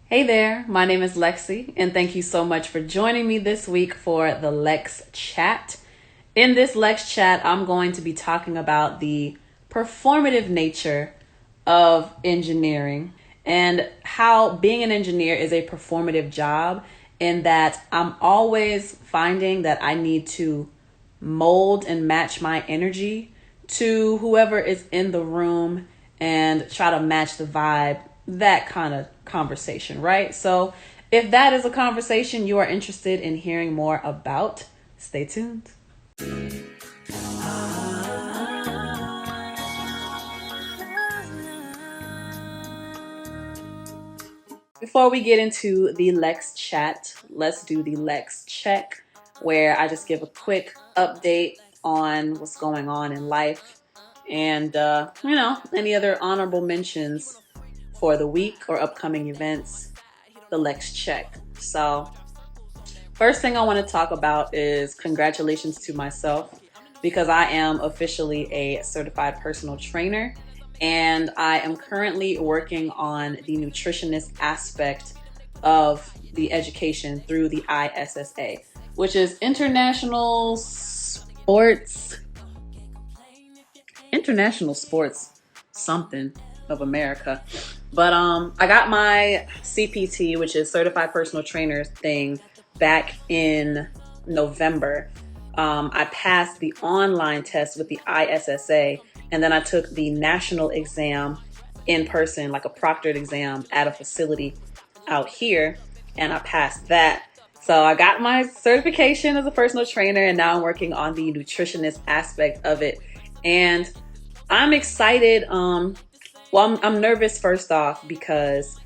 Hey there, my name is Lexi, and thank you so much for joining me this week for the LexChat. In this LexChat, I'm going to be talking about the performative nature of engineering and how being an engineer is a performative job, in that I'm always finding that I need to mold and match my energy to whoever is in the room and try to match the vibe, that kind of conversation, right? So if that is a conversation you are interested in hearing more about, stay tuned. Before we get into the Lex chat, let's do the Lex check, where I just give a quick update on what's going on in life and, any other honorable mentions for the week or upcoming events, the Lex check. So first thing I want to talk about is congratulations to myself, because I am officially a certified personal trainer, and I am currently working on the nutritionist aspect of the education through the ISSA, which is International Sports something of America. But I got my CPT, which is Certified Personal Trainer thing, back in November. I passed the online test with the ISSA, and then I took the national exam in person, like a proctored exam at a facility out here, and I passed that. So I got my certification as a personal trainer, and now I'm working on the nutritionist aspect of it. And I'm excited. I'm nervous first off, because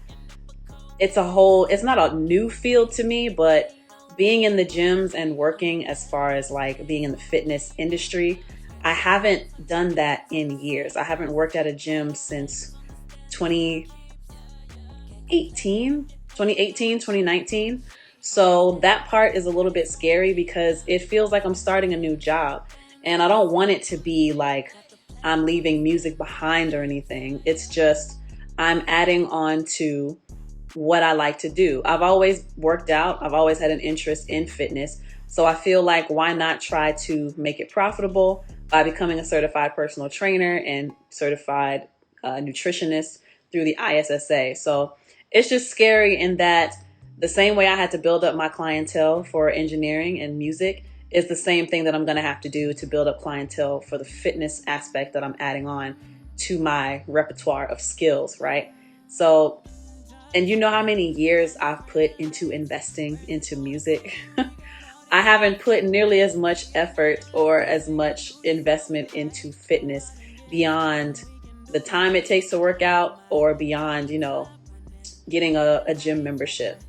it's not a new field to me, but being in the gyms and working as far as like being in the fitness industry, I haven't done that in years. I haven't worked at a gym since 2019. So that part is a little bit scary, because it feels like I'm starting a new job, and I don't want it to be like I'm leaving music behind or anything. It's just I'm adding on to what I like to do. I've always worked out. I've always had an interest in fitness. So I feel like, why not try to make it profitable by becoming a certified personal trainer and certified nutritionist through the ISSA. So it's just scary in that the same way I had to build up my clientele for engineering and music is the same thing that I'm going to have to do to build up clientele for the fitness aspect that I'm adding on to my repertoire of skills, right? So, and you know how many years I've put into investing into music? I haven't put nearly as much effort or as much investment into fitness beyond the time it takes to work out, or beyond, getting a gym membership.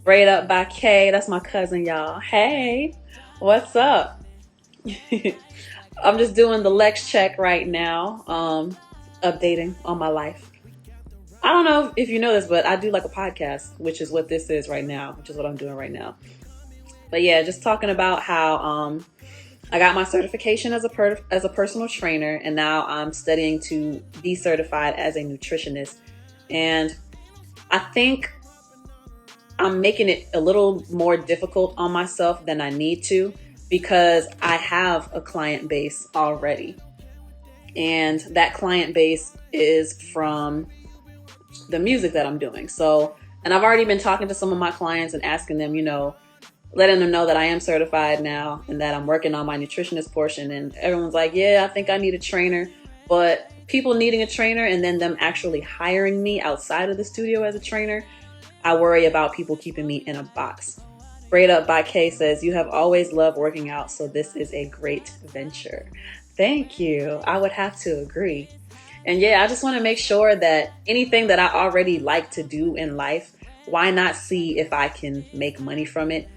Braid Up by Kay, that's my cousin, y'all. Hey, what's up? I'm just doing the Lex check right now, updating on my life. I don't know if you know this, but I do like a podcast, which is what this is right now, which is what I'm doing right now. But yeah, just talking about how I got my certification as a personal trainer, and now I'm studying to be certified as a nutritionist. And I think I'm making it a little more difficult on myself than I need to, because I have a client base already. And that client base is from the music that I'm doing. So, and I've already been talking to some of my clients and asking them, letting them know that I am certified now and that I'm working on my nutritionist portion. And everyone's like, yeah, I think I need a trainer. But people needing a trainer and then them actually hiring me outside of the studio as a trainer, I worry about people keeping me in a box. Braid Up by Kay says, you have always loved working out, so this is a great venture. Thank you. I would have to agree. And yeah, I just want to make sure that anything that I already like to do in life, why not see if I can make money from it?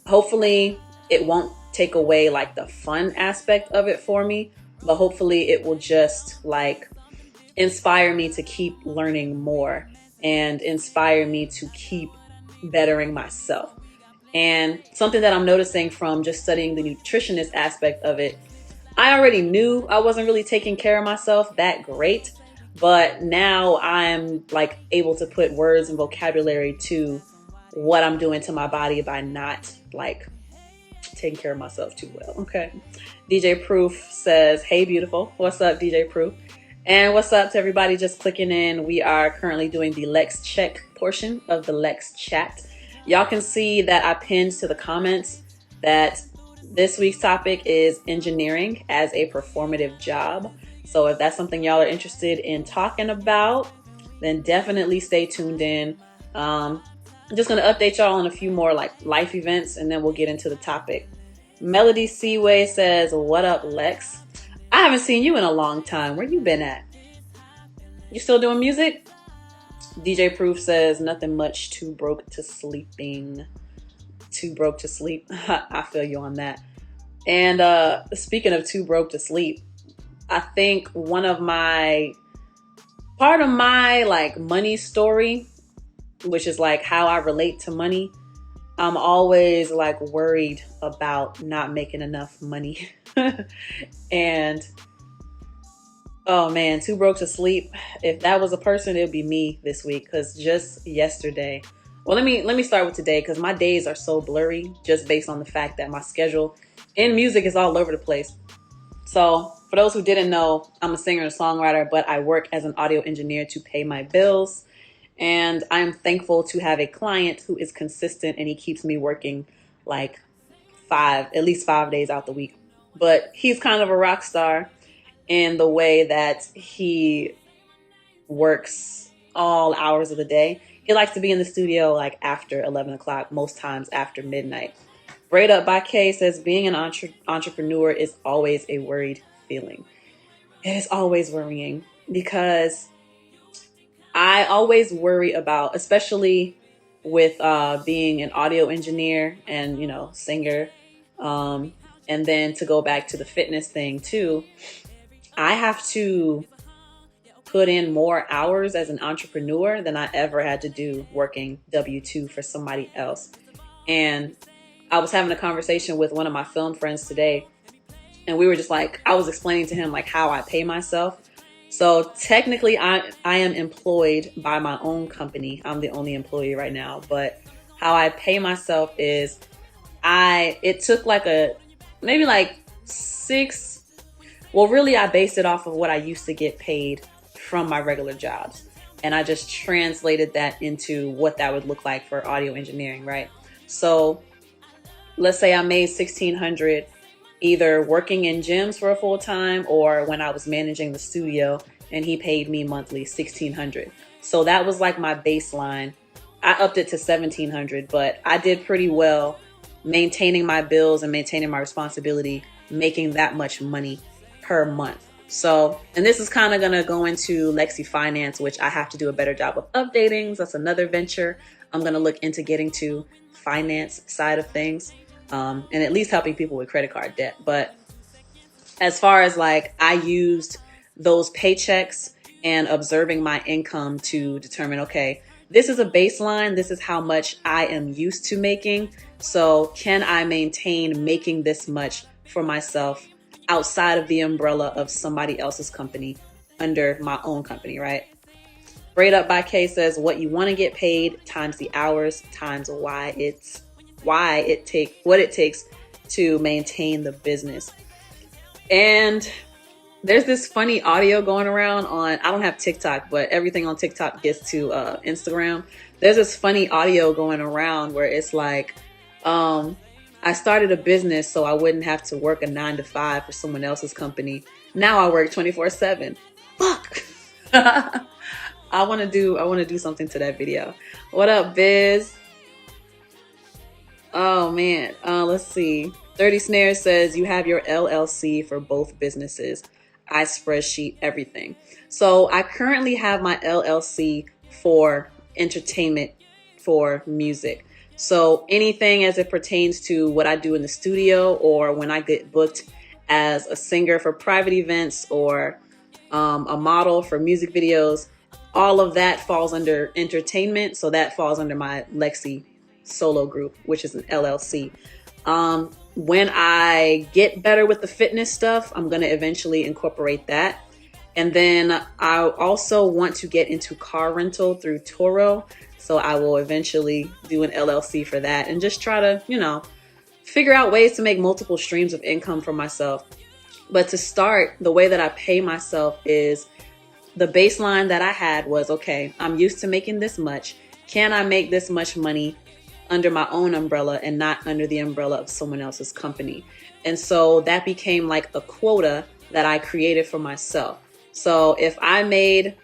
Hopefully it won't take away like the fun aspect of it for me, but hopefully it will just like inspire me to keep learning more and inspire me to keep bettering myself. And something that I'm noticing from just studying the nutritionist aspect of it, I already knew I wasn't really taking care of myself that great, but now I'm like able to put words and vocabulary to what I'm doing to my body by not like taking care of myself too well. Okay. DJ Proof says, hey, beautiful. What's up, DJ Proof? And what's up to everybody just clicking in? We are currently doing the Lex Check portion of the Lex Chat. Y'all can see that I pinned to the comments that this week's topic is engineering as a performative job. So if that's something y'all are interested in talking about, then definitely stay tuned in. I'm just going to update y'all on a few more like life events, and then we'll get into the topic. Melody Seaway says, what up, Lex? I haven't seen you in a long time. Where you been at? You still doing music? DJ Proof says, nothing much, too broke to sleeping. Too broke to sleep. I feel you on that. And speaking of too broke to sleep, I think part of my like money story, which is like how I relate to money, I'm always like worried about not making enough money. And oh man, too broke to sleep. If that was a person, it would be me this week. Because just yesterday, well, let me start with today, because my days are so blurry just based on the fact that my schedule in music is all over the place. So for those who didn't know, I'm a singer and songwriter, but I work as an audio engineer to pay my bills. And I'm thankful to have a client who is consistent, and he keeps me working like at least 5 days out the week. But he's kind of a rock star in the way that he works all hours of the day. He likes to be in the studio like after 11 o'clock, most times after midnight. Braid Up by Kay says, being an entrepreneur is always a worried feeling. It is always worrying, because I always worry about, especially with being an audio engineer and, singer, and then to go back to the fitness thing too, I have to put in more hours as an entrepreneur than I ever had to do working W-2 for somebody else. And I was having a conversation with one of my film friends today, and we were just like, I was explaining to him like how I pay myself. So technically I am employed by my own company. I'm the only employee right now, but how I pay myself is it took like maybe like 6. Well, really I based it off of what I used to get paid from my regular jobs. And I just translated that into what that would look like for audio engineering, right? So let's say I made $1,600 either working in gyms for a full time or when I was managing the studio, and he paid me monthly $1,600. So that was like my baseline. I upped it to $1,700, but I did pretty well maintaining my bills and maintaining my responsibility, making that much money per month. So, and this is kind of going to go into LexC Finance, which I have to do a better job of updating. So that's another venture I'm going to look into getting to, finance side of things. And at least helping people with credit card debt. But as far as like, I used those paychecks and observing my income to determine, okay, this is a baseline. This is how much I am used to making. So can I maintain making this much for myself outside of the umbrella of somebody else's company under my own company, right? Braid Up by Kay says, what you want to get paid times the hours times what it takes to maintain the business. And there's this funny audio going around I don't have TikTok, but everything on TikTok gets to Instagram. There's this funny audio going around where it's like, I started a business so I wouldn't have to work a 9-to-5 for someone else's company. Now I work 24/7. Fuck. I want to do something to that video. What up, Biz? Oh man, let's see. 30 Snares says you have your LLC for both businesses. I spreadsheet everything. So I currently have my LLC for entertainment, for music. So anything as it pertains to what I do in the studio, or when I get booked as a singer for private events, or a model for music videos, all of that falls under entertainment. So that falls under my LexC solo group, which is an LLC. When I get better with the fitness stuff, I'm going to eventually incorporate that. And then I also want to get into car rental through Toro. So I will eventually do an LLC for that and just try to, figure out ways to make multiple streams of income for myself. But to start, the way that I pay myself is the baseline that I had was, okay, I'm used to making this much. Can I make this much money under my own umbrella and not under the umbrella of someone else's company? And so that became like a quota that I created for myself. So if I made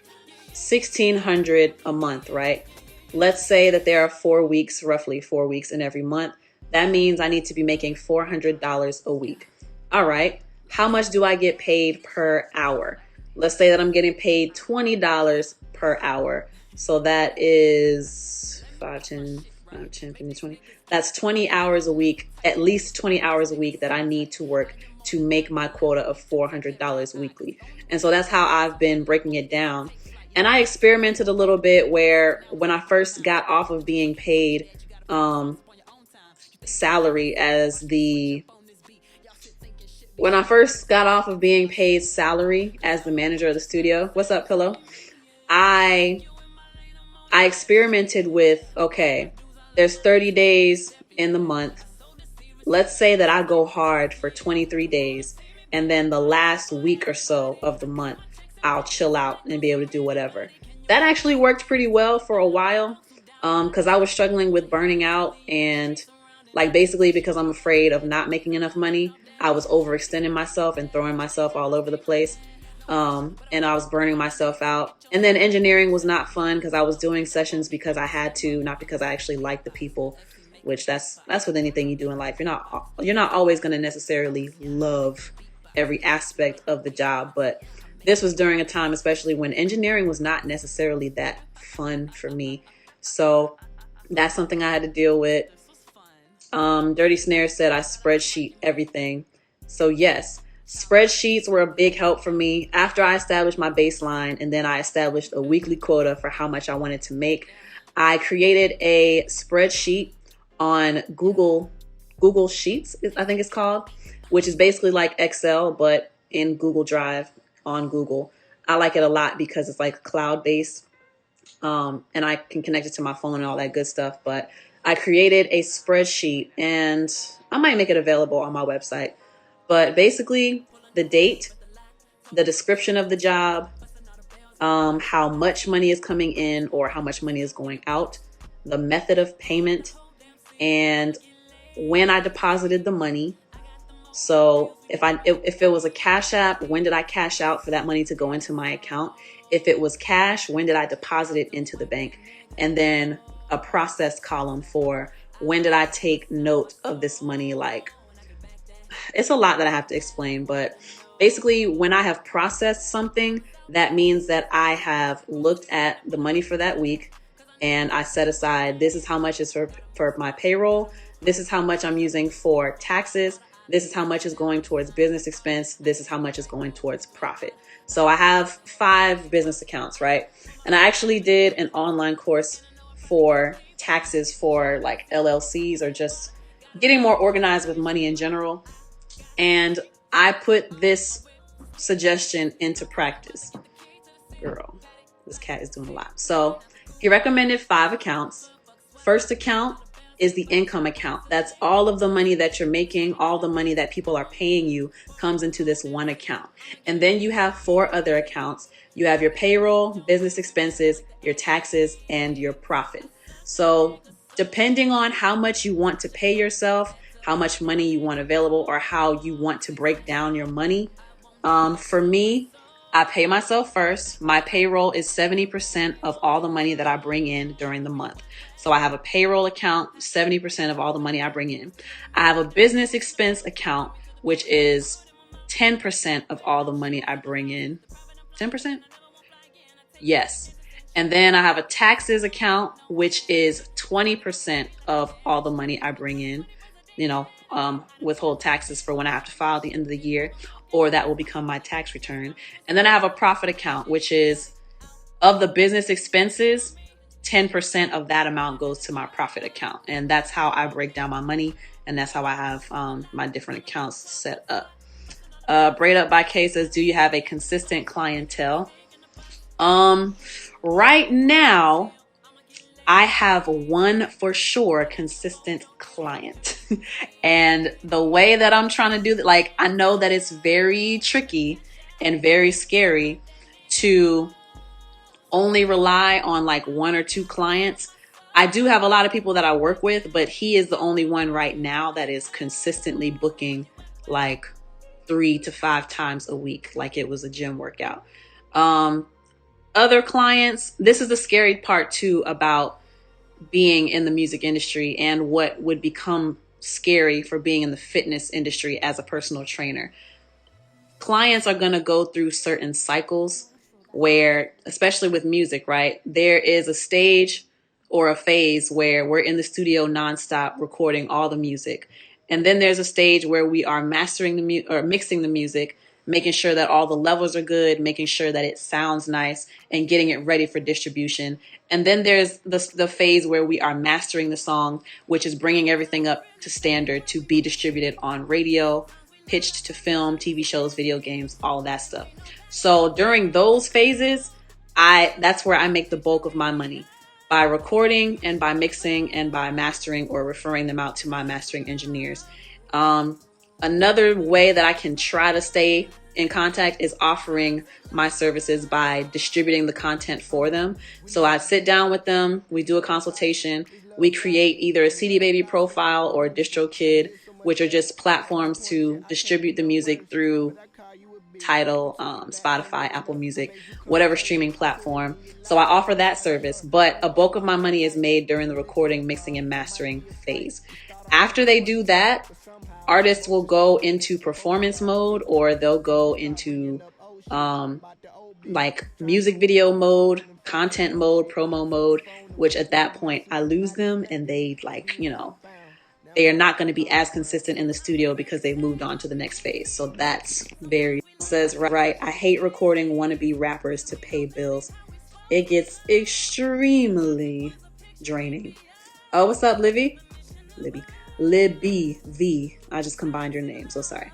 $1,600 a month, right? Let's say that there are 4 weeks, roughly 4 weeks in every month. That means I need to be making $400 a week. All right. How much do I get paid per hour? Let's say that I'm getting paid $20 per hour. So that is 5, 10, 15, 20. That's 20 hours a week, at least 20 hours a week that I need to work to make my quota of $400 weekly. And so that's how I've been breaking it down. And I experimented a little bit where when I first got off of being paid salary as the manager of the studio. What's up, Pillow? I experimented with, okay, there's 30 days in the month. Let's say that I go hard for 23 days and then the last week or so of the month, I'll chill out and be able to do whatever. That actually worked pretty well for a while because I was struggling with burning out and basically because I'm afraid of not making enough money, I was overextending myself and throwing myself all over the place. And I was burning myself out. And then engineering was not fun because I was doing sessions because I had to, not because I actually liked the people, which that's with anything you do in life. You're not always going to necessarily love every aspect of the job, but this was during a time, especially when engineering was not necessarily that fun for me. So that's something I had to deal with. Dirty Snare said I spreadsheet everything. So yes, spreadsheets were a big help for me after I established my baseline and then I established a weekly quota for how much I wanted to make. I created a spreadsheet on Google Sheets, I think it's called, which is basically like Excel, but in Google Drive on Google. I like it a lot because it's like cloud-based and I can connect it to my phone and all that good stuff. But I created a spreadsheet and I might make it available on my website. But basically the date, the description of the job, how much money is coming in or how much money is going out, the method of payment, and when I deposited the money. So if it was a Cash App, when did I cash out for that money to go into my account? If it was cash, when did I deposit it into the bank? And then a process column for when did I take note of this money? It's a lot that I have to explain, but basically when I have processed something, that means that I have looked at the money for that week and I set aside, this is how much is for my payroll. This is how much I'm using for taxes. This is how much is going towards business expense. This is how much is going towards profit. So I have 5 business accounts, right? And I actually did an online course for taxes for LLCs or just getting more organized with money in general. And I put this suggestion into practice. Girl, this cat is doing a lot. So he recommended 5 accounts. First account is the income account. That's all of the money that you're making, all the money that people are paying you comes into this one account. And then you have 4 other accounts. You have your payroll, business expenses, your taxes, and your profit. So depending on how much you want to pay yourself, how much money you want available, or how you want to break down your money. For me, I pay myself first. My payroll is 70% of all the money that I bring in during the month. So I have a payroll account, 70% of all the money I bring in. I have a business expense account, which is 10% of all the money I bring in. 10%? Yes. And then I have a taxes account, which is 20% of all the money I bring in. Withhold taxes for when I have to file at the end of the year, or that will become my tax return. And then I have a profit account, which is of the business expenses, 10% of that amount goes to my profit account. And that's how I break down my money. And that's how I have my different accounts set up. Braid Up by K says, do you have a consistent clientele? Right now, I have one for sure consistent client. And the way that I'm trying to do that, like, I know that it's very tricky and very scary to only rely on like one or two clients. I do have a lot of people that I work with, but he is the only one right now that is consistently booking like 3 to 5 times a week, like it was a gym workout. Other clients, this is the scary part too about being in the music industry and what would become scary for being in the fitness industry as a personal trainer. Clients are going to go through certain cycles where, especially with music, right, there is a stage or a phase where we're in the studio nonstop recording all the music. And then there's a stage where we are mastering or mixing the music, making sure that all the levels are good, making sure that it sounds nice, and getting it ready for distribution. And then there's the phase where we are mastering the song, which is bringing everything up to standard to be distributed on radio, pitched to film, TV shows, video games, all of that stuff. So during those phases, that's where I make the bulk of my money, by recording and by mixing and by mastering or referring them out to my mastering engineers. Another way that I can try to stay in contact is offering my services by distributing the content for them. So I sit down with them, we do a consultation, we create either a CD Baby profile or a DistroKid, which are just platforms to distribute the music through Tidal, Spotify, Apple Music, whatever streaming platform. So I offer that service, but a bulk of my money is made during the recording, mixing, and mastering phase. After they do that, artists will go into performance mode, or they'll go into like music video mode, content mode, promo mode, which at that point I lose them and they they are not going to be as consistent in the studio because they've moved on to the next phase. So that's very, says, right, I hate recording wannabe rappers to pay bills. It gets extremely draining. Oh, what's up, Libby? Libby V. I just combined your name, so sorry.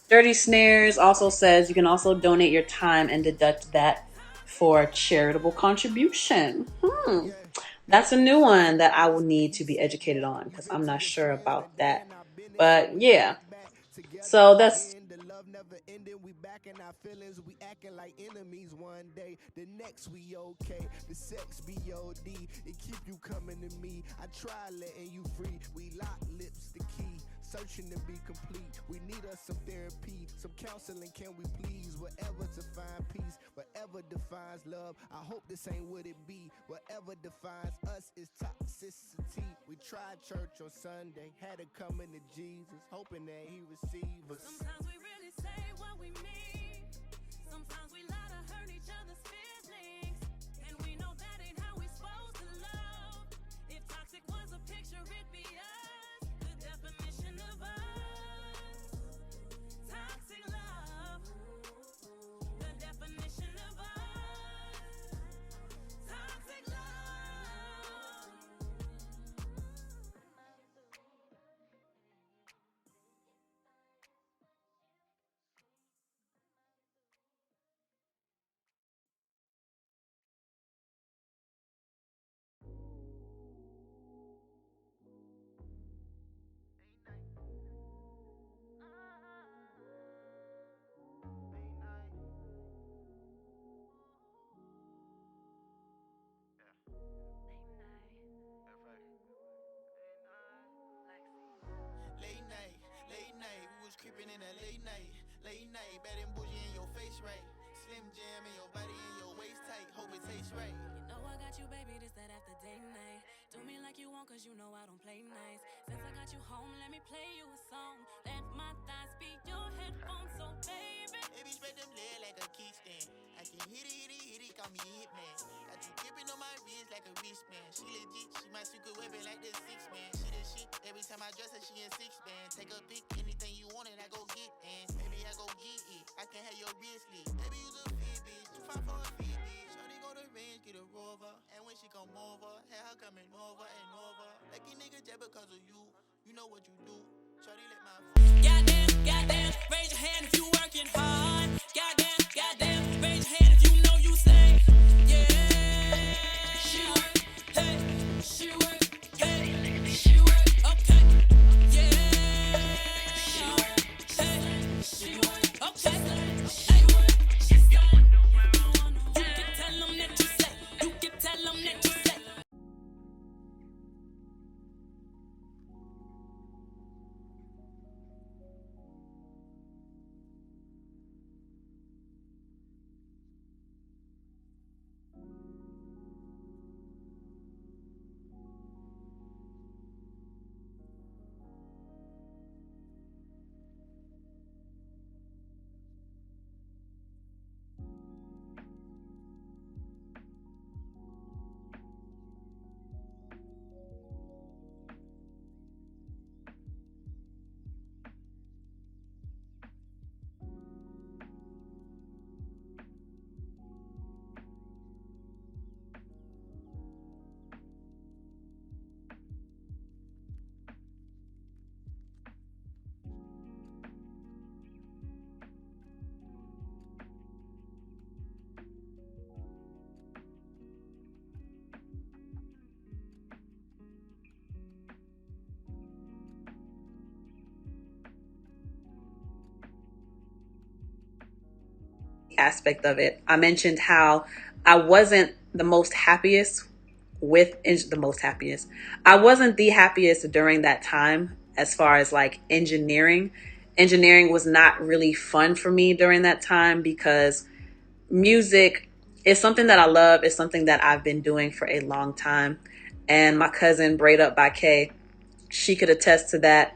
Dirty Snares also says you can also donate your time and deduct that for charitable contribution. That's a new one that I will need to be educated on because I'm not sure about that. But yeah, so that's never ending. We back in our feelings. We acting like enemies one day. The next we okay. The sex be OD. It keep you coming to me. I try letting you free. We lock lips the key. Searching to be complete. We need us some therapy, some counseling. Can we please? Whatever to find peace. Whatever defines love. I hope this ain't what it be. Whatever defines us is toxicity. We tried church on Sunday. Had to come into Jesus, hoping that he receive us. Sometimes we really say what we mean. Sometimes we lie to hurt each other's feelings. And we know that ain't how we supposed to love. If toxic was a picture, it'd be us. The definition of us. Toxic love. The definition of us. Toxic love. Late night, we was creeping in that late night, bad and bougie in your face, right? Slim Jam in your body and your waist tight, hope it tastes right. You know I got you, baby, this that after date night. Do me like you want, cause you know I don't play nice. Since I got you home, let me play you a song. Let my thighs be your headphones, so baby. Baby, spread them legs like a kickstand. I can hit it, call me a hitman. Got you gripping on my wrist like a wristband. She legit, she my secret weapon like the 6-man. She the shit, every time I dress her, she in 6-band. Take a pic, anything you want it, I go get, and maybe I go get it. I can have your wrist lit. Baby, you a fit bitch, you fine for a fit bitch. Shorty go to range, get a rover, and when she come over, have her coming over and over. Like a nigga just because of you, you know what you do. Goddamn, goddamn, raise your hand if you working hard. Goddamn, goddamn, raise your hand if you know you say, yeah. She work, hey, she work, hey, she work, okay, yeah. She work, hey, she work, okay, hey, she say, you can tell them that you say, you can tell them that you say. Aspect of it. I mentioned how I wasn't the most happiest I wasn't the happiest during that time as far as like engineering. Engineering was not really fun for me during that time because music is something that I love. It's something that I've been doing for a long time. And my cousin, Braid Up by Kay, she could attest to that.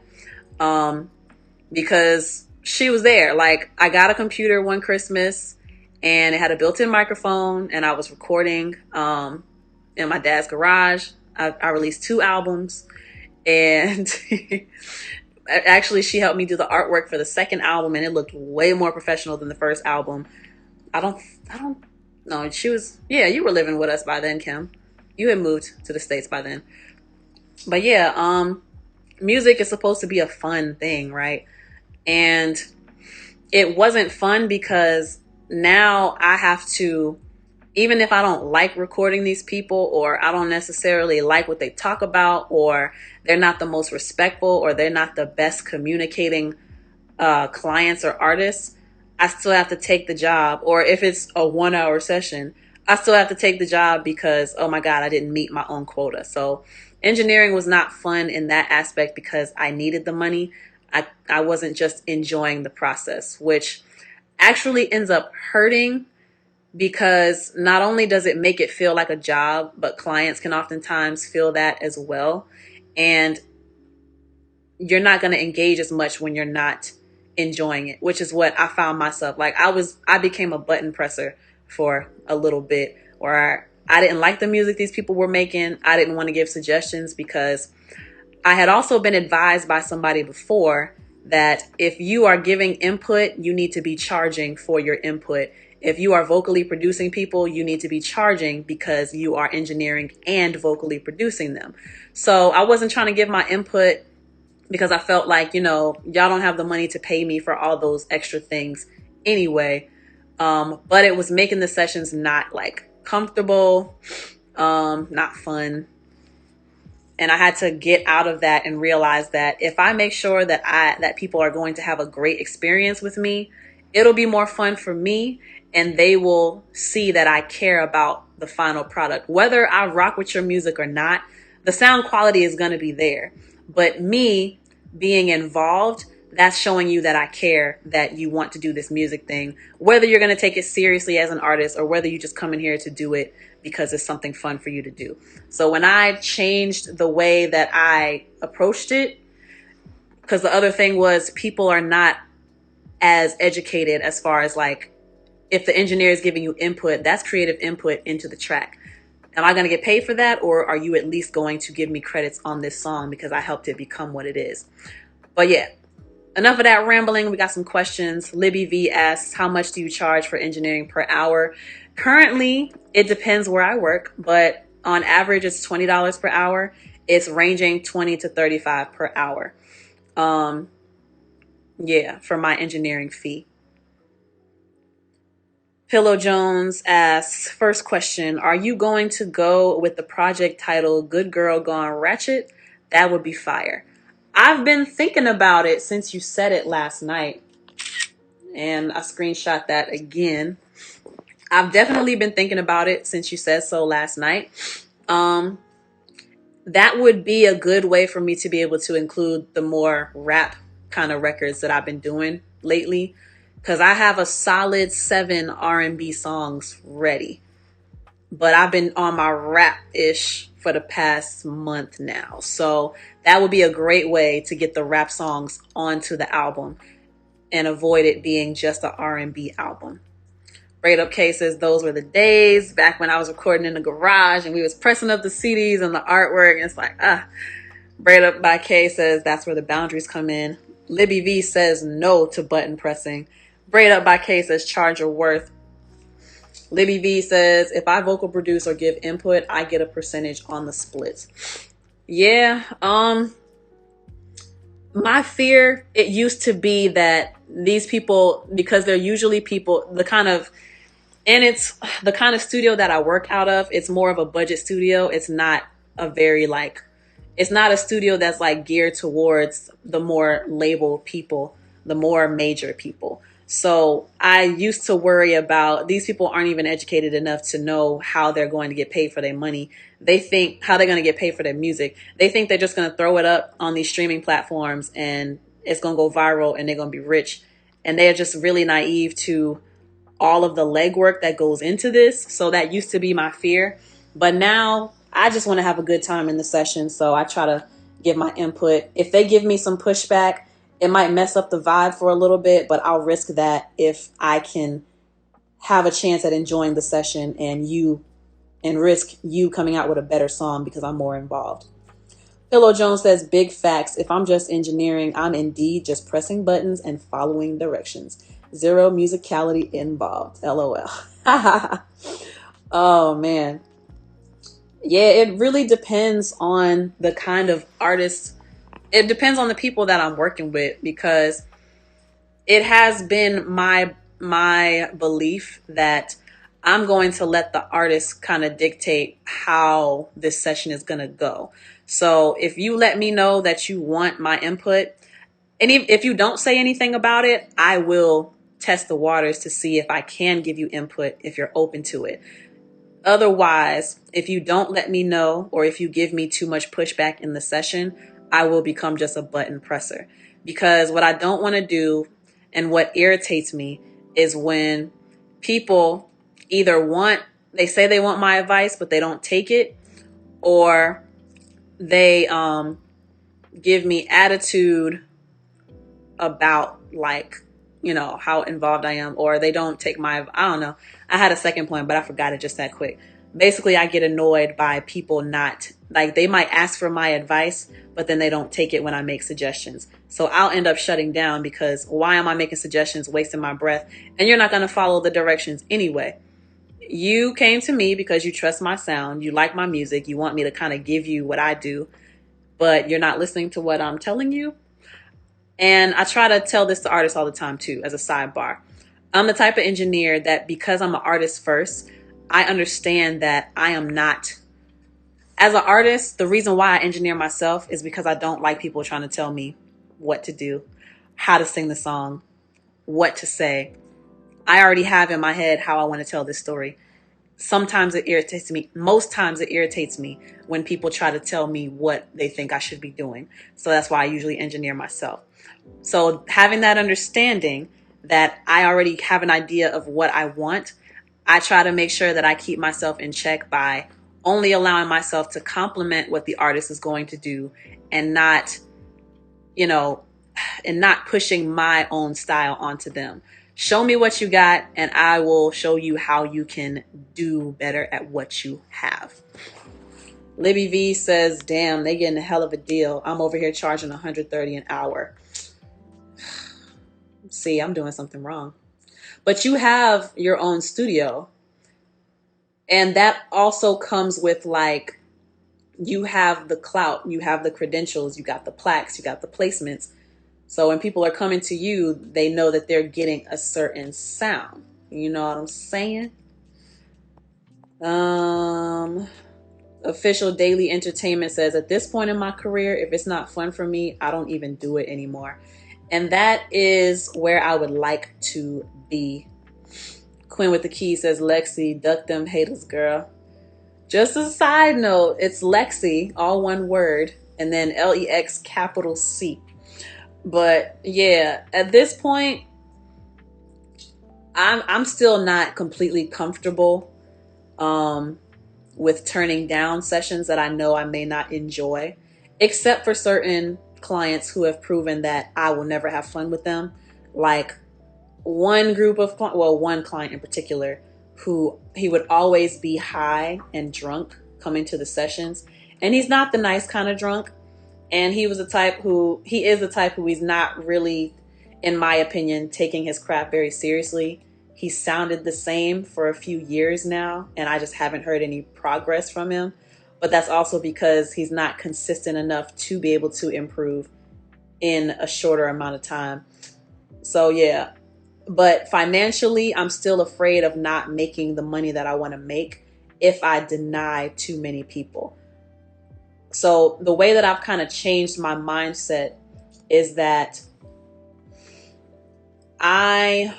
Because she was there. Like, I got a computer one Christmas and it had a built-in microphone, and I was recording in my dad's garage. I released 2 albums, and actually she helped me do the artwork for the second album, and it looked way more professional than the first album. I don't know. She was, yeah, you were living with us by then, Kim. You had moved to the States by then. But yeah, music is supposed to be a fun thing, right? And it wasn't fun because now I have to, even if I don't like recording these people, or I don't necessarily like what they talk about, or they're not the most respectful, or they're not the best communicating clients or artists, I still have to take the job. Or if it's a 1-hour session, I still have to take the job because, oh my God, I didn't meet my own quota. So engineering was not fun in that aspect because I needed the money. I wasn't just enjoying the process, which actually ends up hurting because not only does it make it feel like a job, but clients can oftentimes feel that as well. And you're not going to engage as much when you're not enjoying it, which is what I found myself. Like, I became a button presser for a little bit, where I didn't like the music these people were making. I didn't want to give suggestions because I had also been advised by somebody before that if you are giving input, you need to be charging for your input. If you are vocally producing people, you need to be charging because you are engineering and vocally producing them. So I wasn't trying to give my input because I felt like, y'all don't have the money to pay me for all those extra things anyway. But it was making the sessions not like comfortable, not fun. And I had to get out of that and realize that if I make sure that people are going to have a great experience with me, it'll be more fun for me, and they will see that I care about the final product. Whether I rock with your music or not, the sound quality is going to be there. But me being involved, that's showing you that I care, that you want to do this music thing, whether you're going to take it seriously as an artist or whether you just come in here to do it because it's something fun for you to do. So when I changed the way that I approached it, because the other thing was people are not as educated as far as like, if the engineer is giving you input, that's creative input into the track. Am I going to get paid for that? Or are you at least going to give me credits on this song because I helped it become what it is? But yeah, enough of that rambling. We got some questions. Libby V asks, how much do you charge for engineering per hour? Currently, it depends where I work, but on average, it's $20 per hour. It's ranging $20 to $35 per hour. Yeah, for my engineering fee. Pillow Jones asks, first question, are you going to go with the project title Good Girl Gone Ratchet? That would be fire. I've been thinking about it since you said it last night, and I screenshot that again. I've definitely been thinking about it since you said so last night. Um, that would be a good way for me to be able to include the more rap kind of records that I've been doing lately, because I have a solid 7 R&B songs ready, but I've been on my rap-ish for the past month now. So that would be a great way to get the rap songs onto the album and avoid it being just an R&B album. Braid Up K says those were the days back when I was recording in the garage and we was pressing up the CDs and the artwork. And it's like, Braid Up by K says that's where the boundaries come in. Libby V says no to button pressing. Braid Up by K says charge your worth. Libby V says if I vocal produce or give input, I get a percentage on the splits. Yeah, my fear, it used to be that these people, because they're usually people, and it's the kind of studio that I work out of, it's more of a budget studio. It's not a very it's not a studio that's like geared towards the more label people, the more major people. So I used to worry about these people aren't even educated enough to know how they're going to get paid for their money. They think how they're going to get paid for their music. They think they're just going to throw it up on these streaming platforms and it's going to go viral and they're going to be rich. And they're just really naive to all of the legwork that goes into this. So that used to be my fear. But now I just want to have a good time in the session. So I try to give my input. If they give me some pushback, it might mess up the vibe for a little bit, but I'll risk that if I can have a chance at enjoying the session and risk you coming out with a better song because I'm more involved. Pillow Jones says, big facts. If I'm just engineering, I'm indeed just pressing buttons and following directions. Zero musicality involved. LOL. Oh, man. Yeah, it really depends on the kind of artist. It depends on the people that I'm working with, because it has been my belief that I'm going to let the artist kind of dictate how this session is going to go. So if you let me know that you want my input, and if you don't say anything about it, I will test the waters to see if I can give you input if you're open to it. Otherwise, if you don't let me know or if you give me too much pushback in the session, I will become just a button presser. Because what I don't want to do and what irritates me is when people either they say they want my advice, but they don't take it, or they give me attitude about how involved I am, or they don't take I don't know. I had a second point, but I forgot it just that quick. Basically, I get annoyed by people they might ask for my advice, but then they don't take it when I make suggestions. So I'll end up shutting down because why am I making suggestions, wasting my breath, and you're not going to follow the directions anyway. You came to me because you trust my sound, you like my music, you want me to kind of give you what I do, but you're not listening to what I'm telling you. And I try to tell this to artists all the time too, as a sidebar. I'm the type of engineer that because I'm an artist first, I understand that I am not, as an artist, the reason why I engineer myself is because I don't like people trying to tell me what to do, how to sing the song, what to say. I already have in my head how I want to tell this story. Sometimes it irritates me. Most times it irritates me when people try to tell me what they think I should be doing. So that's why I usually engineer myself. So having that understanding that I already have an idea of what I want, I try to make sure that I keep myself in check by only allowing myself to compliment what the artist is going to do and not pushing my own style onto them. Show me what you got and I will show you how you can do better at what you have. Libby V says, damn, they getting a hell of a deal. I'm over here charging $130 an hour. See, I'm doing something wrong. But you have your own studio. And that also comes with you have the clout, you have the credentials, you got the plaques, you got the placements. So when people are coming to you, they know that they're getting a certain sound. You know what I'm saying? Official Daily Entertainment says, at this point in my career, if it's not fun for me, I don't even do it anymore. And that is where I would like to be. Quinn with the Key says, Lexi, duck them haters, girl. Just as a side note, it's Lexi, all one word, and then LEX capital C. But yeah, at this point, I'm still not completely comfortable with turning down sessions that I know I may not enjoy, except for certain clients who have proven that I will never have fun with them. Like one client in particular, who he would always be high and drunk coming to the sessions. And he's not the nice kind of drunk. And he is the type who he's not really, in my opinion, taking his craft very seriously. He sounded the same for a few years now, and I just haven't heard any progress from him. But that's also because he's not consistent enough to be able to improve in a shorter amount of time. So yeah, but financially, I'm still afraid of not making the money that I want to make if I deny too many people. So the way that I've kind of changed my mindset is that I'm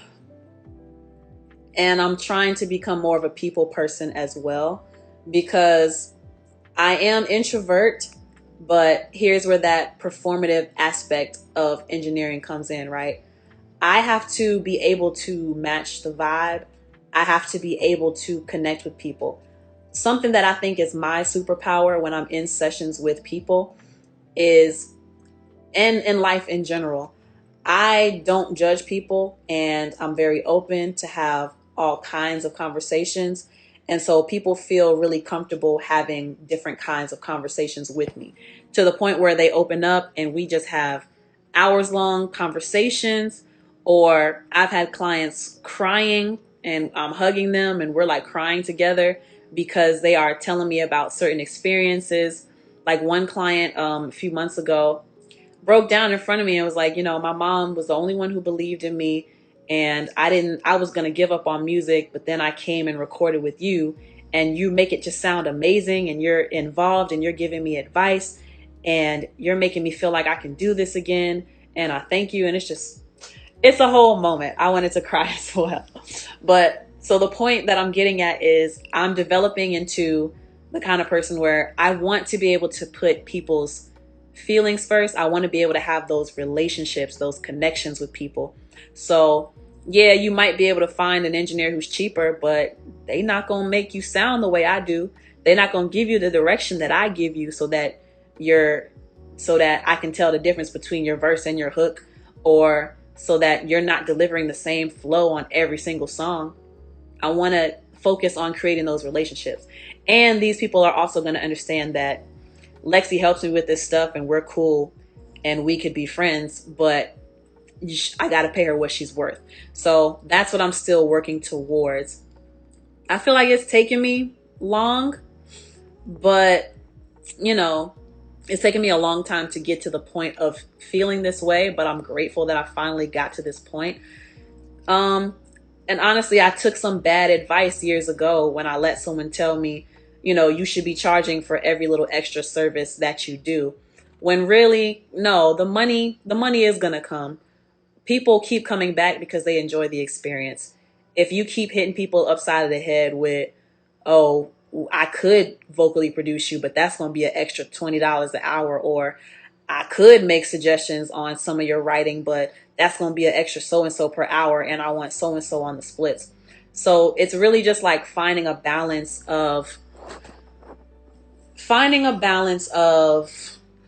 trying to become more of a people person as well, because I am introvert, but here's where that performative aspect of engineering comes in, right? I have to be able to match the vibe. I have to be able to connect with people. Something that I think is my superpower when I'm in sessions with people is, and in life in general, I don't judge people, and I'm very open to have all kinds of conversations. And so people feel really comfortable having different kinds of conversations with me, to the point where they open up and we just have hours long conversations. Or I've had clients crying and I'm hugging them and we're like crying together because they are telling me about certain experiences. Like one client a few months ago broke down in front of me and was like, my mom was the only one who believed in me, and I was going to give up on music, but then I came and recorded with you, and you make it just sound amazing, and you're involved and you're giving me advice, and you're making me feel like I can do this again, and I thank you. And it's a whole moment. I wanted to cry as well. But so the point that I'm getting at is I'm developing into the kind of person where I want to be able to put people's feelings first. I want to be able to have those relationships, those connections with people. So yeah, you might be able to find an engineer who's cheaper, but they not going to make you sound the way I do. They're not going to give you the direction that I give you so that I can tell the difference between your verse and your hook, or so that you're not delivering the same flow on every single song. I want to focus on creating those relationships. And these people are also going to understand that Lexi helps me with this stuff and we're cool and we could be friends, but I got to pay her what she's worth. So that's what I'm still working towards. I feel like it's taken me long, but it's taken me a long time to get to the point of feeling this way, but I'm grateful that I finally got to this point. And honestly, I took some bad advice years ago when I let someone tell me, you should be charging for every little extra service that you do. When really, no, the money is going to come. People keep coming back because they enjoy the experience. If you keep hitting people upside of the head with, oh, I could vocally produce you, but that's going to be an extra $20 an hour. Or I could make suggestions on some of your writing, but that's going to be an extra so-and-so per hour, and I want so-and-so on the splits. So it's really just like finding a balance of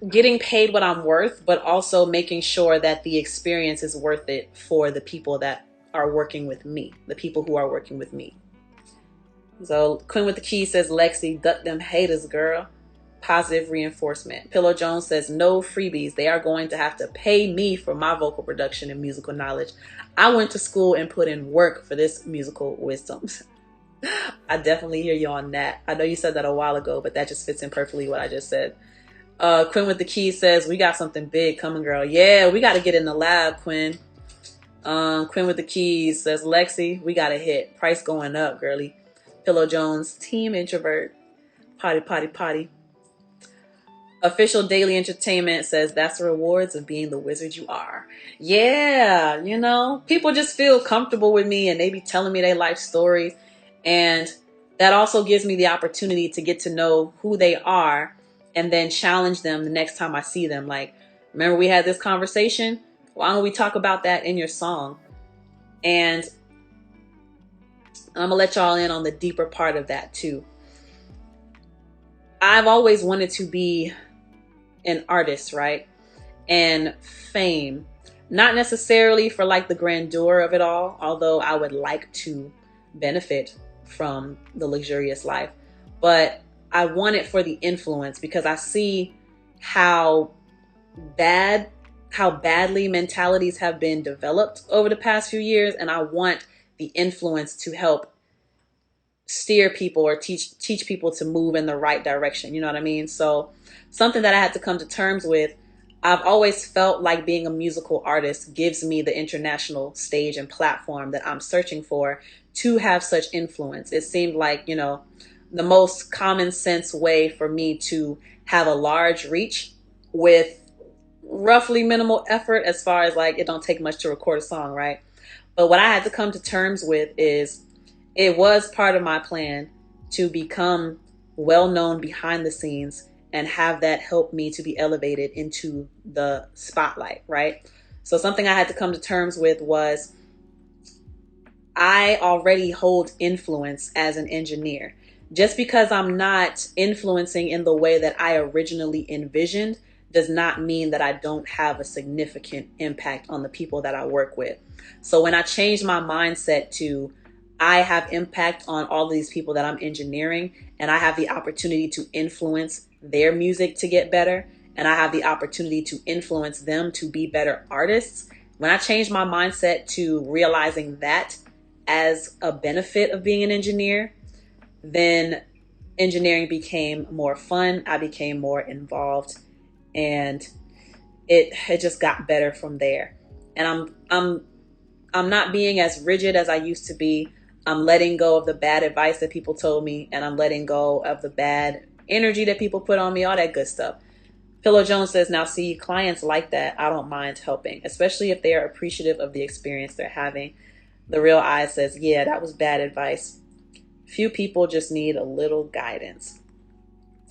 getting paid what I'm worth, but also making sure that the experience is worth it for the people that are working with me, the people who are working with me. So Quinn with the Key says, Lexi, duck them haters, girl. Positive reinforcement. Pillow Jones says, no freebies. They are going to have to pay me for my vocal production and musical knowledge. I went to school and put in work for this musical wisdom. I definitely hear you on that. I know you said that a while ago, but that just fits in perfectly what I just said. Quinn with the keys says, we got something big coming, girl. Yeah, we got to get in the lab, Quinn. Quinn with the keys says, Lexi, we got to hit. Price going up, girly. Pillow Jones, team introvert. Potty, potty, potty. Official Daily Entertainment says, that's the rewards of being the wizard you are. Yeah, you know, people just feel comfortable with me and they be telling me their life stories. And that also gives me the opportunity to get to know who they are and then challenge them the next time I see them. Like, remember we had this conversation? Why don't we talk about that in your song? And I'm going to let y'all in on the deeper part of that too. I've always wanted to be an artist, right? And fame, not necessarily for like the grandeur of it all, although I would like to benefit from the luxurious life, but I want it for the influence, because I see how badly mentalities have been developed over the past few years, and I want the influence to help steer people or teach people to move in the right direction. You know what I mean? So something that I had to come to terms with, I've always felt like being a musical artist gives me the international stage and platform that I'm searching for to have such influence. It seemed like, you know, the most common sense way for me to have a large reach with roughly minimal effort, as far as like it don't take much to record a song, right? But what I had to come to terms with is it was part of my plan to become well known behind the scenes and have that help me to be elevated into the spotlight, right? So something I had to come to terms with was I already hold influence as an engineer. Just because I'm not influencing in the way that I originally envisioned does not mean that I don't have a significant impact on the people that I work with. So when I changed my mindset to I have impact on all of these people that I'm engineering, and I have the opportunity to influence their music to get better, and I have the opportunity to influence them to be better artists. When I changed my mindset to realizing that as a benefit of being an engineer, then engineering became more fun. I became more involved, and it just got better from there. And I'm not being as rigid as I used to be. I'm letting go of the bad advice that people told me, and I'm letting go of the bad energy that people put on me, all that good stuff. Pillow Jones says, now see, clients like that, I don't mind helping, especially if they are appreciative of the experience they're having. The Real Eye says, yeah, that was bad advice. Few people just need a little guidance.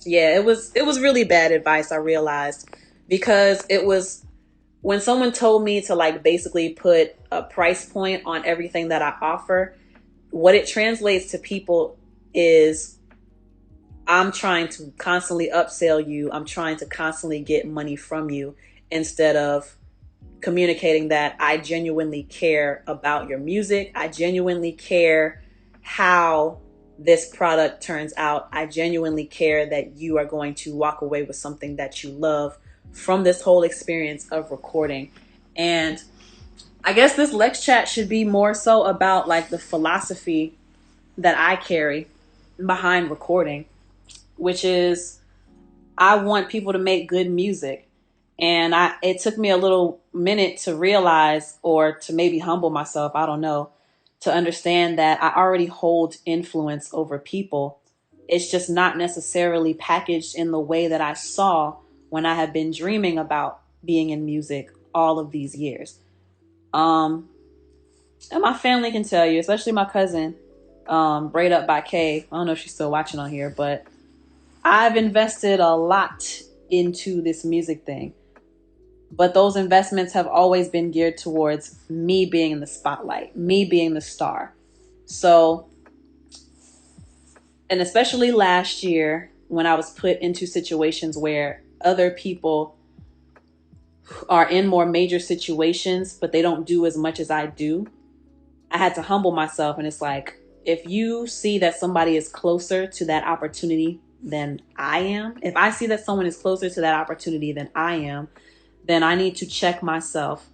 Yeah, it was really bad advice, I realized, because it was when someone told me to like basically put a price point on everything that I offer. What it translates to people is I'm trying to constantly upsell you. I'm trying to constantly get money from you, instead of communicating that I genuinely care about your music. I genuinely care how this product turns out. I genuinely care that you are going to walk away with something that you love from this whole experience of recording. And I guess this LexChat should be more so about like the philosophy that I carry behind recording, which is I want people to make good music. And it took me a little minute to realize, or to maybe humble myself, I don't know, to understand that I already hold influence over people. It's just not necessarily packaged in the way that I saw when I had been dreaming about being in music all of these years. And my family can tell you, especially my cousin, Braid Up by Kay. I don't know if she's still watching on here, but I've invested a lot into this music thing. But those investments have always been geared towards me being in the spotlight, me being the star. So, and especially last year when I was put into situations where other people are in more major situations, but they don't do as much as I do, I had to humble myself. And it's like, if you see that somebody is closer to that opportunity than I am, if I see that someone is closer to that opportunity than I am, then I need to check myself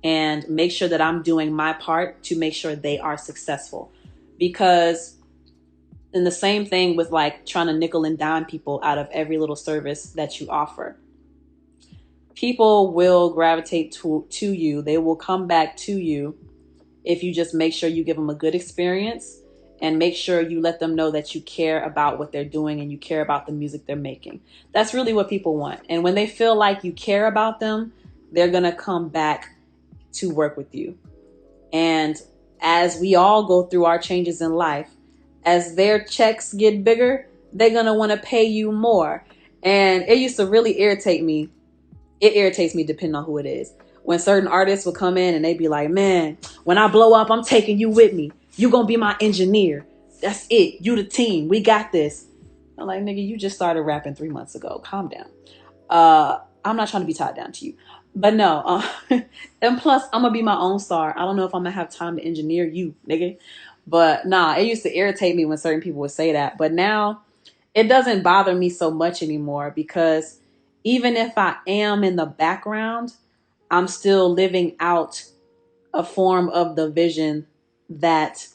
and make sure that I'm doing my part to make sure they are successful. Because And the same thing with like trying to nickel and dime people out of every little service that you offer. People will gravitate to you. They will come back to you if you just make sure you give them a good experience and make sure you let them know that you care about what they're doing and you care about the music they're making. That's really what people want. And when they feel like you care about them, they're going to come back to work with you. And as we all go through our changes in life, as their checks get bigger, they're going to want to pay you more. And it used to really irritate me. It irritates me depending on who it is. When certain artists would come in and they'd be like, man, when I blow up, I'm taking you with me. You gonna be my engineer. That's it. You the team. We got this. I'm like, nigga, you just started rapping 3 months ago. Calm down. I'm not trying to be tied down to you. But no. And plus, I'm gonna be my own star. I don't know if I'm gonna have time to engineer you, nigga. But nah, it used to irritate me when certain people would say that. But now it doesn't bother me so much anymore because even if I am in the background, I'm still living out a form of the vision that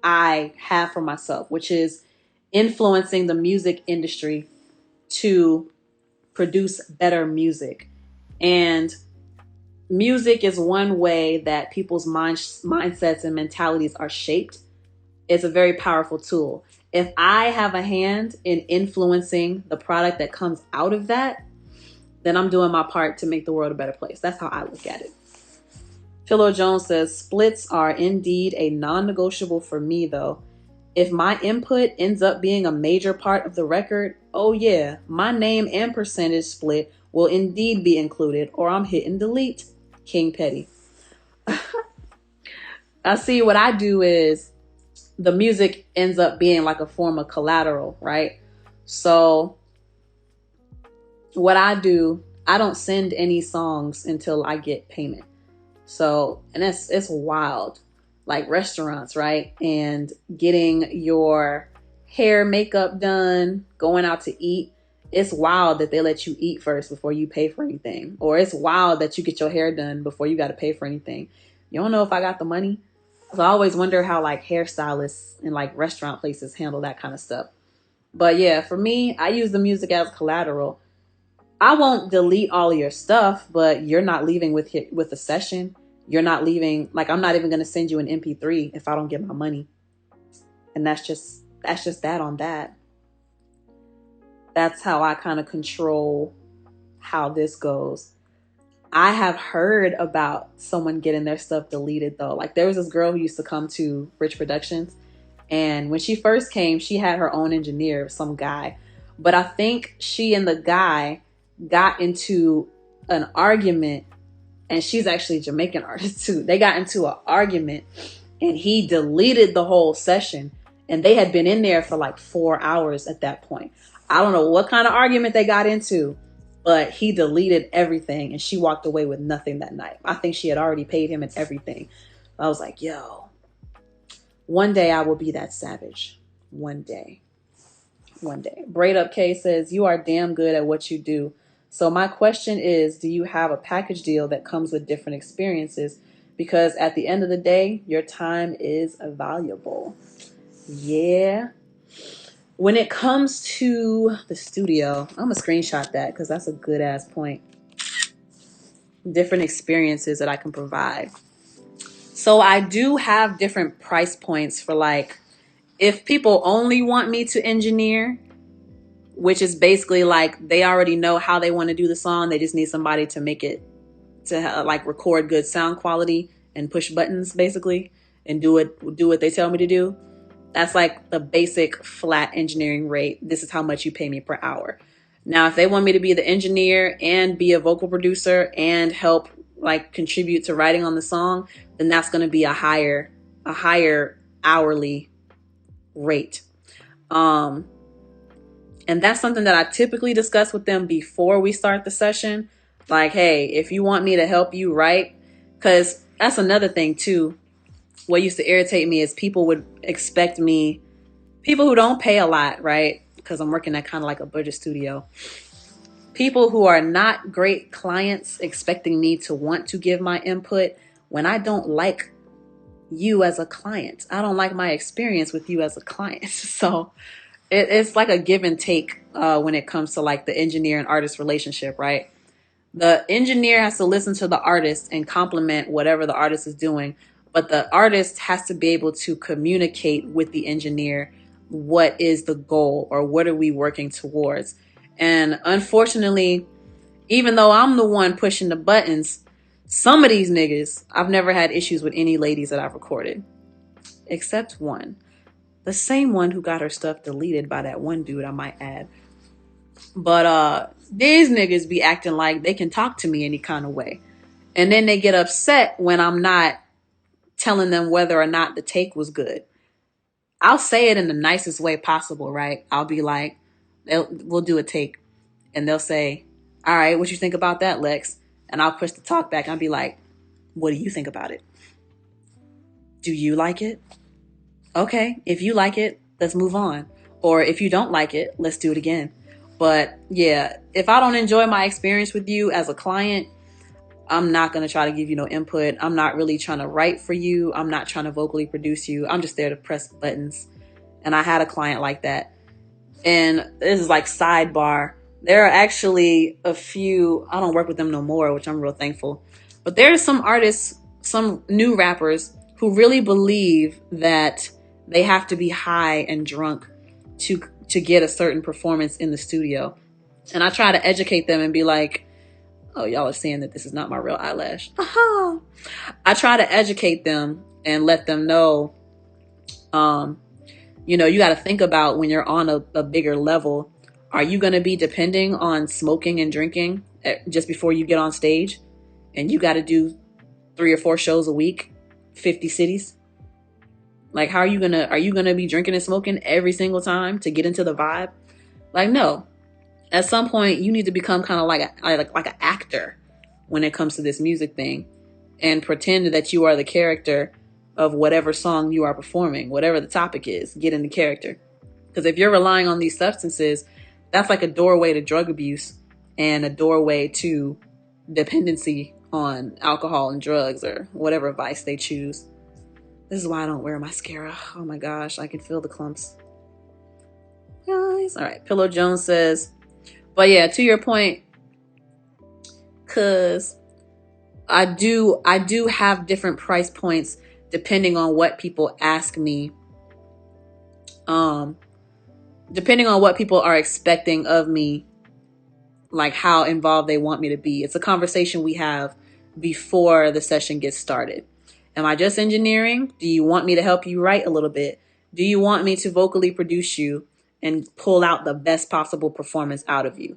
I have for myself, which is influencing the music industry to produce better music. And music is one way that people's mindsets and mentalities are shaped. It's a very powerful tool. If I have a hand in influencing the product that comes out of that, then I'm doing my part to make the world a better place. That's how I look at it. Philo Jones says, splits are indeed a non-negotiable for me, though. If my input ends up being a major part of the record, oh yeah, my name and percentage split will indeed be included, or I'm hitting delete. King Petty. I see what I do is the music ends up being like a form of collateral, right? So what I do, I don't send any songs until I get payment. So, and it's wild, like restaurants, right? And getting your hair, makeup done, going out to eat. It's wild that they let you eat first before you pay for anything. Or it's wild that you get your hair done before you got to pay for anything. You don't know if I got the money. So I always wonder how like hairstylists and like restaurant places handle that kind of stuff. But yeah, for me, I use the music as collateral. I won't delete all of your stuff, but you're not leaving with a session. You're not leaving, like I'm not even going to send you an MP3 if I don't get my money. And that's just that on that. That's how I kind of control how this goes. I have heard about someone getting their stuff deleted though. Like there was this girl who used to come to Rich Productions, and when she first came, she had her own engineer, some guy. But I think she and the guy got into an argument, and she's actually a Jamaican artist too. They got into an argument and he deleted the whole session, and they had been in there for like 4 hours at that point. I don't know what kind of argument they got into, but he deleted everything and she walked away with nothing that night. I think she had already paid him and everything. I was like, yo, one day I will be that savage. One day. Braid Up K says, you are damn good at what you do. So my question is, do you have a package deal that comes with different experiences? Because at the end of the day, your time is valuable. Yeah. When it comes to the studio, I'm going to screenshot that because that's a good ass point. Different experiences that I can provide. So I do have different price points for like, if people only want me to engineer, which is basically like they already know how they want to do the song. They just need somebody to make it, to like record good sound quality and push buttons basically and do what they tell me to do. That's like the basic flat engineering rate. This is how much you pay me per hour. Now, if they want me to be the engineer and be a vocal producer and help like contribute to writing on the song, then that's going to be a higher hourly rate. And that's something that I typically discuss with them before we start the session. Like, hey, if you want me to help you write, because that's another thing too. What used to irritate me is people would expect me, people who don't pay a lot, right? Because I'm working at kind of like a budget studio. People who are not great clients expecting me to want to give my input when I don't like you as a client. I don't like my experience with you as a client. So it's like a give and take when it comes to like the engineer and artist relationship, right? The engineer has to listen to the artist and compliment whatever the artist is doing, but the artist has to be able to communicate with the engineer what is the goal or what are we working towards. And unfortunately, even though I'm the one pushing the buttons, some of these niggas, I've never had issues with any ladies that I've recorded, except one. The same one who got her stuff deleted by that one dude, I might add. But these niggas be acting like they can talk to me any kind of way. And then they get upset when I'm not telling them whether or not the take was good. I'll say it in the nicest way possible, right? I'll be like, we'll do a take. And they'll say, all right, what you think about that, Lex? And I'll push the talk back. I'll be like, what do you think about it? Do you like it? Okay, if you like it, let's move on. Or if you don't like it, let's do it again. But yeah, if I don't enjoy my experience with you as a client, I'm not going to try to give you no input. I'm not really trying to write for you. I'm not trying to vocally produce you. I'm just there to press buttons. And I had a client like that. And this is like sidebar. There are actually a few, I don't work with them no more, which I'm real thankful. But there are some artists, some new rappers who really believe that they have to be high and drunk to get a certain performance in the studio. And I try to educate them and be like, oh, y'all are saying that this is not my real eyelash. Aha. I try to educate them and let them know, you got to think about when you're on a bigger level, are you going to be depending on smoking and drinking just before you get on stage? And you got to do 3 or 4 shows a week, 50 cities? Like, how are you going to be drinking and smoking every single time to get into the vibe? Like, no. At some point, you need to become kind of like an actor when it comes to this music thing and pretend that you are the character of whatever song you are performing, whatever the topic is. Get in the character. Because if you're relying on these substances, that's like a doorway to drug abuse and a doorway to dependency on alcohol and drugs or whatever vice they choose. This is why I don't wear mascara. Oh my gosh, I can feel the clumps. Guys. All right, Pillow Jones says, but yeah, to your point, because I do have different price points depending on what people ask me. Depending on what people are expecting of me, like how involved they want me to be. It's a conversation we have before the session gets started. Am I just engineering? Do you want me to help you write a little bit? Do you want me to vocally produce you and pull out the best possible performance out of you?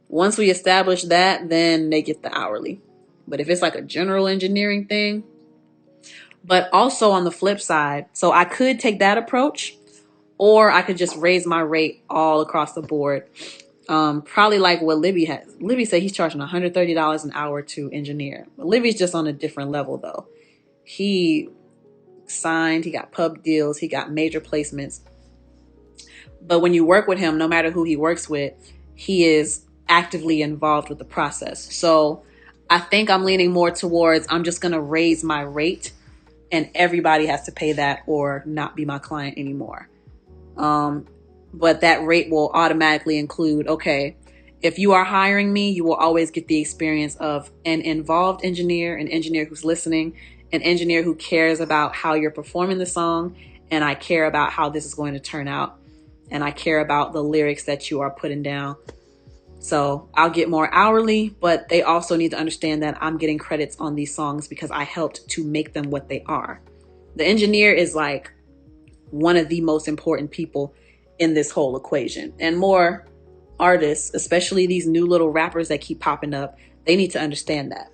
Once we establish that, then they get the hourly. But if it's like a general engineering thing, but also on the flip side, so I could take that approach, or I could just raise my rate all across the board. Probably like what Libby has. Libby said he's charging $130 an hour to engineer. But Libby's just on a different level though. He signed, he got pub deals, he got major placements. But when you work with him, no matter who he works with, he is actively involved with the process. So I think I'm leaning more towards I'm just going to raise my rate and everybody has to pay that or not be my client anymore. But that rate will automatically include, okay, if you are hiring me, you will always get the experience of an involved engineer, an engineer who's listening, an engineer who cares about how you're performing the song, and I care about how this is going to turn out, and I care about the lyrics that you are putting down. So I'll get more hourly, but they also need to understand that I'm getting credits on these songs because I helped to make them what they are. The engineer is like one of the most important people in this whole equation. And more artists, especially these new little rappers that keep popping up, they need to understand that.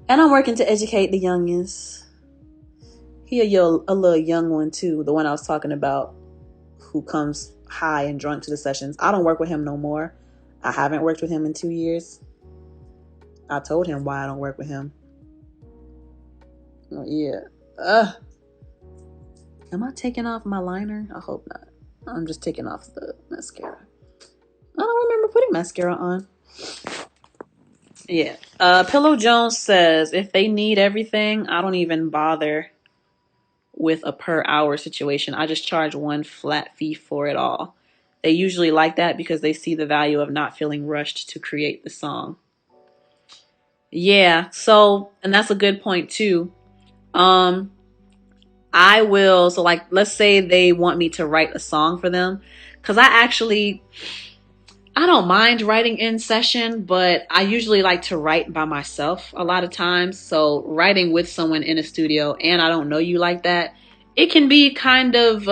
And I'm working to educate the youngins. He a little young one too, the one I was talking about, who comes high and drunk to the sessions. I don't work with him no more. I haven't worked with him in 2 years. I told him why I don't work with him. Oh yeah. Am I taking off my liner? I hope not. I'm just taking off the mascara. I don't remember putting mascara on. Yeah. Pillow Jones says, if they need everything, I don't even bother with a per hour situation. I just charge one flat fee for it all. They usually like that because they see the value of not feeling rushed to create the song. Yeah, so, and that's a good point too. Um, I will, so like, let's say they want me to write a song for them. Cause I don't mind writing in session, but I usually like to write by myself a lot of times. So writing with someone in a studio and I don't know you like that, it can be kind of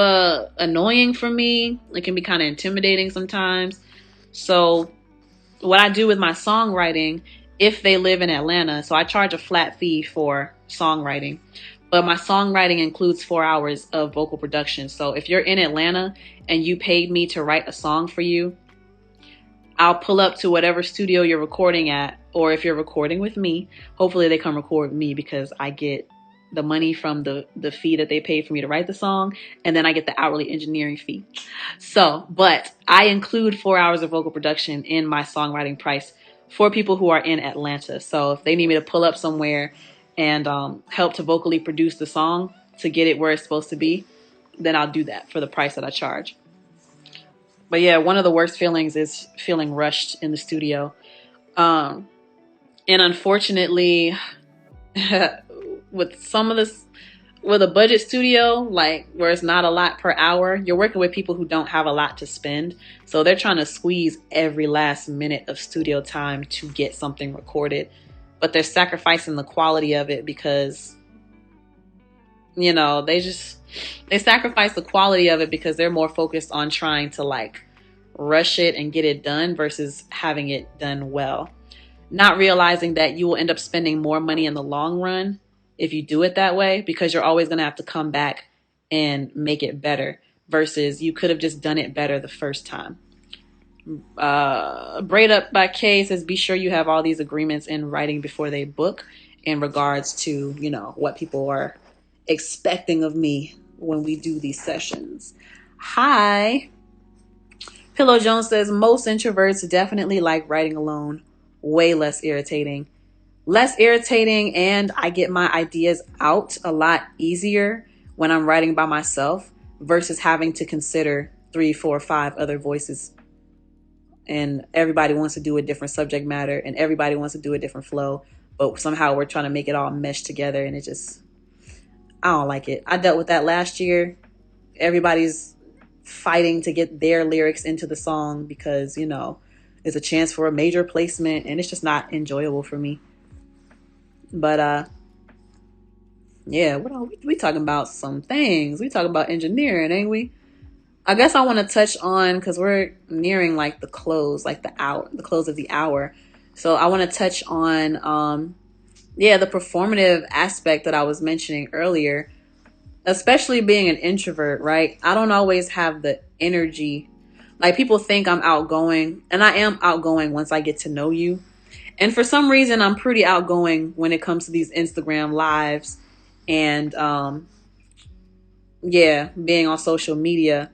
annoying for me. It can be kind of intimidating sometimes. So what I do with my songwriting, if they live in Atlanta, so I charge a flat fee for songwriting, but my songwriting includes 4 hours of vocal production. So if you're in Atlanta and you paid me to write a song for you, I'll pull up to whatever studio you're recording at, or if you're recording with me, hopefully they come record with me because I get the money from the fee that they paid for me to write the song, and then I get the hourly engineering fee. So, but I include 4 hours of vocal production in my songwriting price for people who are in Atlanta. So if they need me to pull up somewhere and help to vocally produce the song to get it where it's supposed to be, then I'll do that for the price that I charge. But yeah, one of the worst feelings is feeling rushed in the studio. And unfortunately, with some of this, with a budget studio, like where it's not a lot per hour, you're working with people who don't have a lot to spend. So they're trying to squeeze every last minute of studio time to get something recorded. But they're sacrificing the quality of it because, you know, they sacrifice the quality of it because they're more focused on trying to like rush it and get it done versus having it done well. Not realizing that you will end up spending more money in the long run if you do it that way, because you're always going to have to come back and make it better versus you could have just done it better the first time. Braid Up by Kay says, be sure you have all these agreements in writing before they book in regards to, you know, what people are expecting of me when we do these sessions. Hi. Pillow Jones says, most introverts definitely like writing alone. Way less irritating. Less irritating, and I get my ideas out a lot easier when I'm writing by myself versus having to consider 3, 4, 5 other voices. And everybody wants to do a different subject matter and everybody wants to do a different flow. But somehow we're trying to make it all mesh together, and I don't like it. I dealt with that last year. Everybody's fighting to get their lyrics into the song because, you know, it's a chance for a major placement, and it's just not enjoyable for me. But yeah, what are we talking about? Some things. We talking about engineering, ain't we? I guess I want to touch on, because we're nearing like the close, like the close of the hour. So I want to touch on the performative aspect that I was mentioning earlier, especially being an introvert, right? I don't always have the energy. Like, people think I'm outgoing, and I am outgoing once I get to know you. And for some reason, I'm pretty outgoing when it comes to these Instagram lives and, being on social media.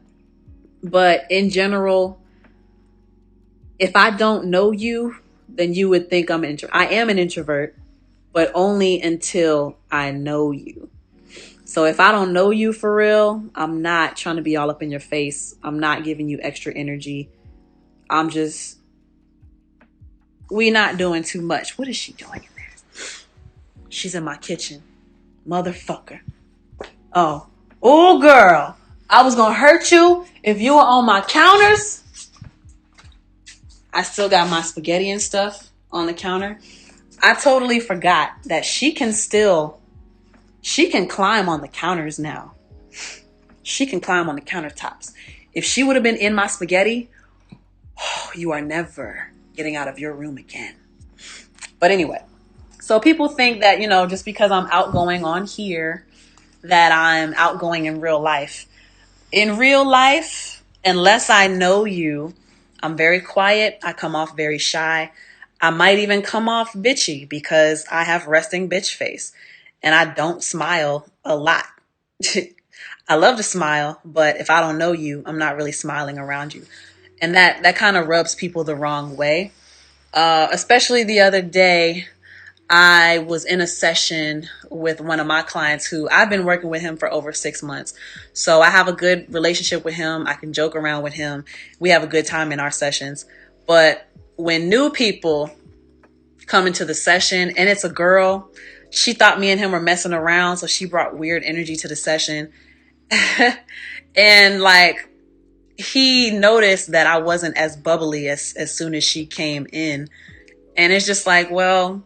But in general, if I don't know you, then you would think I am an introvert, but only until I know you. So if I don't know you for real, I'm not trying to be all up in your face. I'm not giving you extra energy. We not doing too much. What is she doing in there? She's in my kitchen. Motherfucker. Oh, girl. I was going to hurt you if you were on my counters. I still got my spaghetti and stuff on the counter. I totally forgot that she can climb on the counters now. She can climb on the countertops. If she would have been in my spaghetti, you are never getting out of your room again. But anyway, so people think that, you know, just because I'm outgoing on here, that I'm outgoing in real life. In real life, unless I know you, I'm very quiet. I come off very shy. I might even come off bitchy because I have resting bitch face and I don't smile a lot. I love to smile, but if I don't know you, I'm not really smiling around you. And that kind of rubs people the wrong way. Especially the other day, I was in a session with one of my clients who I've been working with him for over 6 months. So I have a good relationship with him. I can joke around with him. We have a good time in our sessions. But when new people come into the session and it's a girl, she thought me and him were messing around. So she brought weird energy to the session. And like, he noticed that I wasn't as bubbly as soon as she came in. And it's just like, well,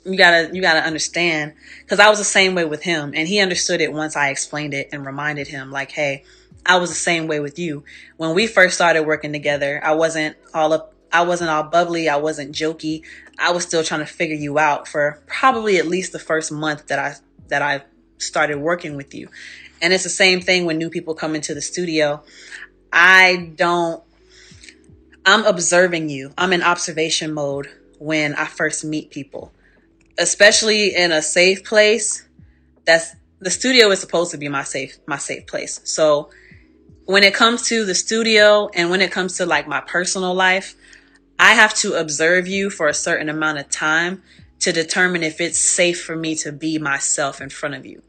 you gotta understand, because I was the same way with him, and he understood it once I explained it and reminded him, like, hey, I was the same way with you. When we first started working together, I wasn't all bubbly, I wasn't jokey. I was still trying to figure you out for probably at least the first month that I started working with you. And it's the same thing when new people come into the studio. I'm observing you. I'm in observation mode when I first meet people, especially in a safe place. The studio is supposed to be my safe place. So when it comes to the studio and when it comes to like my personal life, I have to observe you for a certain amount of time to determine if it's safe for me to be myself in front of you.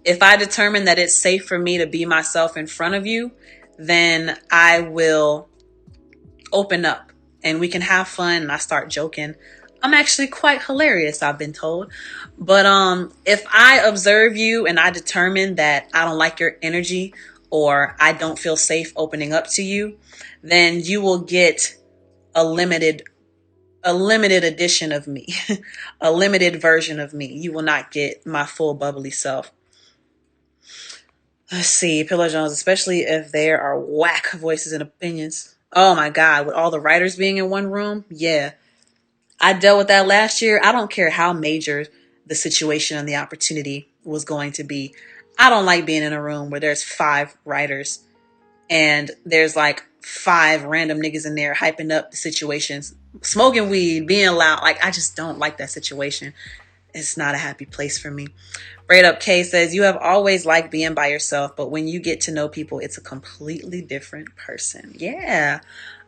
If I determine that it's safe for me to be myself in front of you, then I will open up and we can have fun and I start joking. I'm actually quite hilarious, I've been told. But if I observe you and I determine that I don't like your energy or I don't feel safe opening up to you, then you will get a limited edition of me, a limited version of me. You will not get my full bubbly self. Let's see, Pillow Jones, especially if there are whack voices and opinions. Oh my God, with all the writers being in one room, yeah. I dealt with that last year. I don't care how major the situation and the opportunity was going to be. I don't like being in a room where there's 5 writers and there's like 5 random niggas in there hyping up the situations, smoking weed, being loud. Like, I just don't like that situation. It's not a happy place for me. Braid Up K says, you have always liked being by yourself, but when you get to know people, it's a completely different person. Yeah.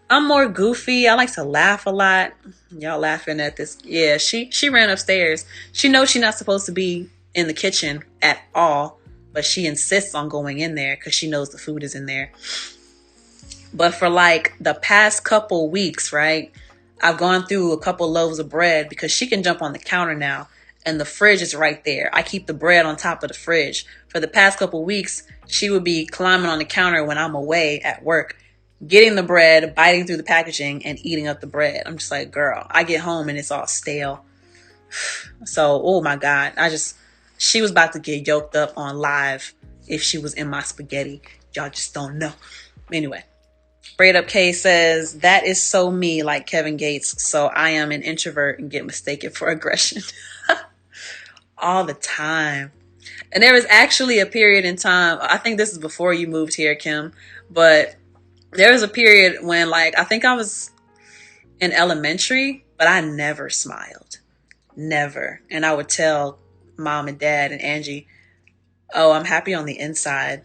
I'm more goofy. I like to laugh a lot. Y'all laughing at this. Yeah, she ran upstairs. She knows she's not supposed to be in the kitchen at all, but she insists on going in there because she knows the food is in there. But for like the past couple weeks, right, I've gone through a couple loaves of bread because she can jump on the counter now and the fridge is right there. I keep the bread on top of the fridge. For the past couple weeks, she would be climbing on the counter when I'm away at work, getting the bread, biting through the packaging, and eating up the bread. I'm just like, girl, I get home and it's all stale. So, oh my God, she was about to get yoked up on live if she was in my spaghetti. Y'all just don't know. Anyway, Braid Up K says, that is so me, like Kevin Gates. So I am an introvert and get mistaken for aggression. All the time. And there was actually a period in time, I think this is before you moved here, Kim, but there was a period when, like, I think I was in elementary, but I never smiled. Never. And I would tell mom and dad and Angie, oh, I'm happy on the inside.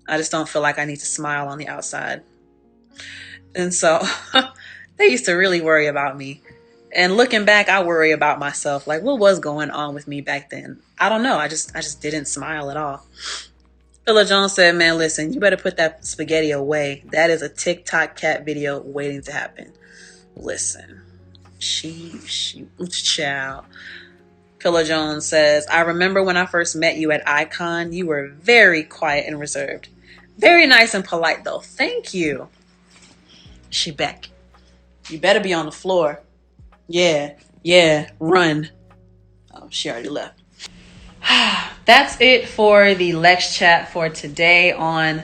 I just don't feel like I need to smile on the outside. And so they used to really worry about me. And looking back, I worry about myself. Like, what was going on with me back then? I don't know. I just didn't smile at all. Philla Jones said, man, listen, you better put that spaghetti away. That is a TikTok cat video waiting to happen. Listen, child. Philla Jones says, I remember when I first met you at Icon, you were very quiet and reserved. Very nice and polite, though. Thank you. She back. You better be on the floor. Yeah, run. Oh, she already left. That's it for the Lex Chat for today on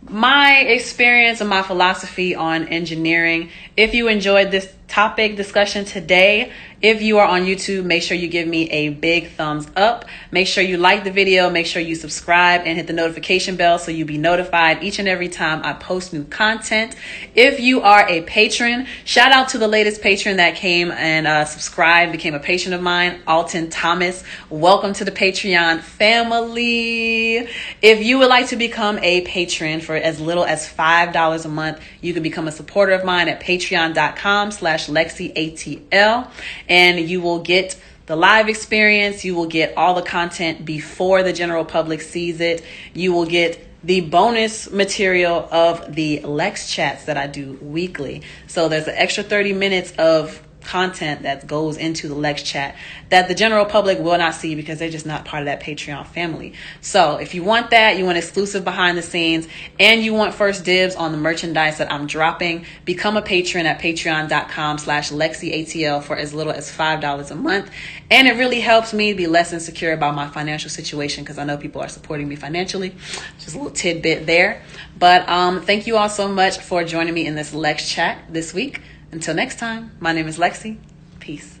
my experience and my philosophy on engineering. If you enjoyed this topic discussion today, if you are on YouTube, make sure you give me a big thumbs up. Make sure you like the video. Make sure you subscribe and hit the notification bell so you'll be notified each and every time I post new content. If you are a patron, shout out to the latest patron that came and subscribed, became a patron of mine, Alton Thomas. Welcome to the Patreon family. If you would like to become a patron for as little as $5 a month, you can become a supporter of mine at patreon.com/LexCATL. patreon.com/LexCATL, and you will get the live experience. You will get all the content before the general public sees it. You will get the bonus material of the Lex chats that I do weekly. So there's an extra 30 minutes of content that goes into the Lex chat that the general public will not see because they're just not part of that Patreon family. So if you want that, you want exclusive behind the scenes, and you want first dibs on the merchandise that I'm dropping, become a patron at patreon.com/LexCATL for as little as $5 a month. And it really helps me be less insecure about my financial situation because I know people are supporting me financially. Just a little tidbit there. But thank you all so much for joining me in this Lex chat this week. Until next time, my name is Lexi. Peace.